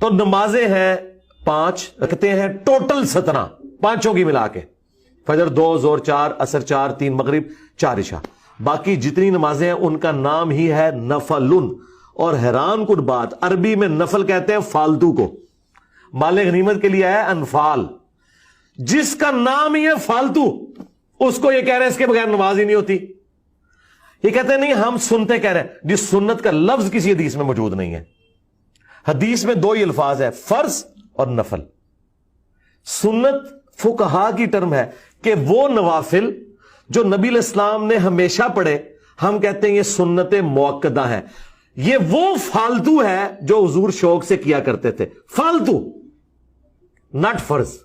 تو نمازیں ہیں 5 رکھتے ہیں ٹوٹل 17 پانچوں کی ملا کے، فجر 2، ظہر 4، عصر 4، 3 مغرب، 4 عشاء، باقی جتنی نمازیں ہیں ان کا نام ہی ہے نفل۔ اور حیران کن بات، عربی میں نفل کہتے ہیں فالتو کو، مال غنیمت کے لیے ہے انفال، جس کا نام ہی ہے فالتو اس کو یہ کہہ رہے ہیں اس کے بغیر نماز ہی نہیں ہوتی۔ یہ کہتے ہیں نہیں ہم سنتے کہہ رہے ہیں، جس سنت کا لفظ کسی حدیث میں موجود نہیں ہے۔ حدیث میں 2 ہی الفاظ ہیں، فرض اور نفل۔ سنت فقہا کی ٹرم ہے کہ وہ نوافل جو نبی علیہ السلام نے ہمیشہ پڑھے، ہم کہتے ہیں یہ سنت موقدہ ہیں۔ یہ وہ فالتو ہے جو حضور شوق سے کیا کرتے تھے، فالتو ناٹ فرض۔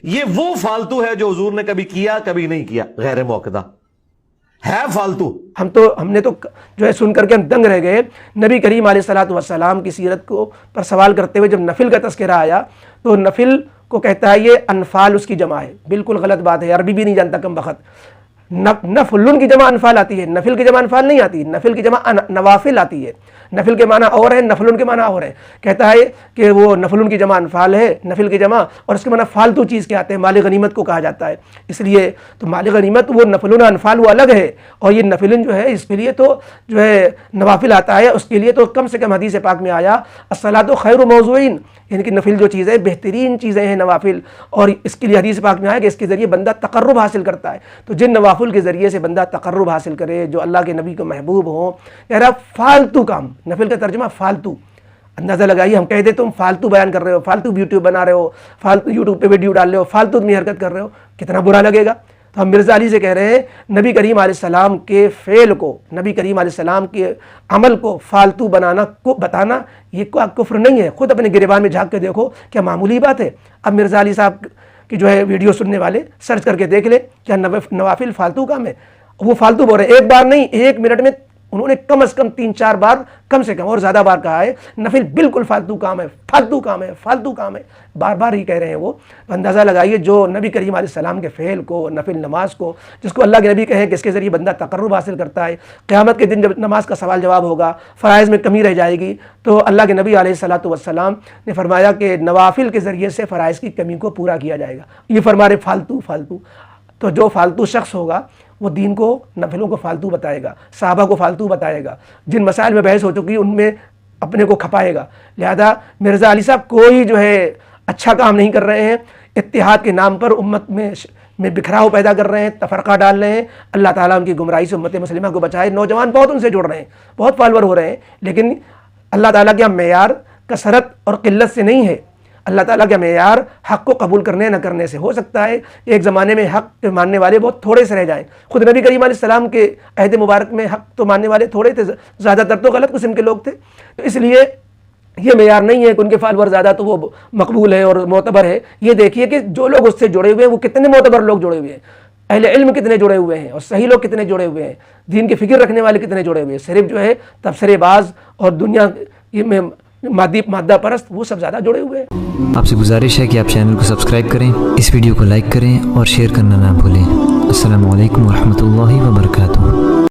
یہ وہ فالتو ہے جو حضور نے کبھی کیا کبھی نہیں کیا، غیر موقدہ ہے فالتو۔ ہم نے تو جو ہے سن کر کے ہم دنگ رہ گئے۔ نبی کریم علیہ الصلوۃ والسلام کی سیرت کو پر سوال کرتے ہوئے جب نفل کا تذکرہ آیا تو نفل کو کہتا ہے یہ انفال اس کی جمع ہے۔ بالکل غلط بات ہے، عربی بھی نہیں جانتا کم بخت۔ نفلن کی جمع انفال آتی ہے، نفل کی جمع انفال نہیں آتی، نفل کی جمع نوافل آتی ہے۔ نفل کے معنی اور ہے، نفلن کے معنی اور ہے۔ کہتا ہے کہ وہ نفلن کی جمع انفال ہے، نفل کی جمع، اور اس کے معنی فالتو چیز کے آتے ہیں، مال غنیمت کو کہا جاتا ہے۔ اس لیے تو مال غنیمت وہ نفلن انفال وہ الگ ہے، اور یہ نفلن جو ہے اس کے لیے تو جو ہے نوافل آتا ہے، اس کے لیے تو کم سے کم حدیث پاک میں آیا الصلاۃ خیر موضوعین، یعنی کہ نفل جو چیزیں بہترین چیزیں ہیں نوافل، اور اس کے لیے حدیث پاک میں آیا کہ اس کے ذریعے بندہ تقرب حاصل کرتا ہے۔ تو جن نوافل کے ذریعے سے بندہ تقرب حاصل کرے، جو اللہ کے نبی کو محبوب ہوں، کہہ رہا فالتو کام، نفل کا ترجمہ فالتو۔ اندازہ لگائیے، ہم کہہ دیں تم فالتو بیان کر رہے ہو، فالتو ویڈیو بنا رہے ہو، فالتو یوٹیوب پہ ویڈیو ڈال رہے ہو، فالتو اتنی حرکت کر رہے ہو، کتنا برا لگے گا۔ تو ہم مرزا علی سے کہہ رہے ہیں نبی کریم علیہ السلام کے فعل کو، نبی کریم علیہ السلام کے عمل کو فالتو بنانا کو بتانا یہ کفر نہیں ہے۔ خود اپنے گریبان میں جھانک کے دیکھو، کیا معمولی بات ہے؟ اب مرزا علی صاحب کی جو ہے ویڈیو سننے والے سرچ کر کے دیکھ لیں، کیا نوافل فالتو کام ہے؟ وہ فالتو بول رہے ہیں، ایک بار نہیں، 1 منٹ میں انہوں نے کم از کم 3-4 بار، کم سے کم اور زیادہ بار کہا ہے نفل بالکل فالتو کام ہے، فالتو کام ہے، فالتو کام ہے، بار بار ہی کہہ رہے ہیں وہ۔ تو اندازہ لگائیے جو نبی کریم علیہ السلام کے فعل کو، نفل نماز کو، جس کو اللہ کے نبی کہیں کہ اس کے ذریعے بندہ تقرب حاصل کرتا ہے، قیامت کے دن جب نماز کا سوال جواب ہوگا، فرائض میں کمی رہ جائے گی، تو اللہ کے نبی علیہ الصلوۃ والسلام نے فرمایا کہ نوافل کے ذریعے سے فرائض کی کمی کو پورا کیا جائے گا۔ یہ فرما رہے فالتو فالتو۔ تو جو فالتو شخص ہوگا وہ دین کو، نفلوں کو فالتو بتائے گا، صحابہ کو فالتو بتائے گا، جن مسائل میں بحث ہو چکی ان میں اپنے کو کھپائے گا۔ لہذا مرزا علی صاحب کوئی جو ہے اچھا کام نہیں کر رہے ہیں، اتحاد کے نام پر امت میں بکھراؤ پیدا کر رہے ہیں، تفرقہ ڈال رہے ہیں۔ اللہ تعالیٰ ان کی گمراہی سے امت مسلمہ کو بچائے۔ نوجوان بہت ان سے جڑ رہے ہیں، بہت فالور ہو رہے ہیں، لیکن اللہ تعالیٰ کا معیار کثرت اور قلت سے نہیں ہے۔ اللہ تعالیٰ کا معیار حق کو قبول کرنے نہ کرنے سے۔ ہو سکتا ہے ایک زمانے میں حق کے ماننے والے بہت تھوڑے سے رہ جائیں، خود نبی کریم علیہ السلام کے عہد مبارک میں حق تو ماننے والے تھوڑے تھے، زیادہ تر تو غلط قسم کے لوگ تھے۔ تو اس لیے یہ معیار نہیں ہے کہ ان کے فالور زیادہ تو وہ مقبول ہے اور معتبر ہے۔ یہ دیکھیے کہ جو لوگ اس سے جڑے ہوئے ہیں وہ کتنے معتبر لوگ جڑے ہوئے ہیں، اہل علم کتنے جڑے ہوئے ہیں، اور صحیح لوگ کتنے جڑے ہوئے ہیں، دین کی فکر رکھنے والے کتنے جڑے ہوئے ہیں۔ صرف جو ہے تبصرے باز اور دنیا میں مادہ پرست وہ سب زیادہ جڑے ہوئے ہیں۔ آپ سے گزارش ہے کہ آپ چینل کو سبسکرائب کریں، اس ویڈیو کو لائک کریں اور شیئر کرنا نہ بھولیں۔ السلام علیکم ورحمۃ اللہ وبرکاتہ۔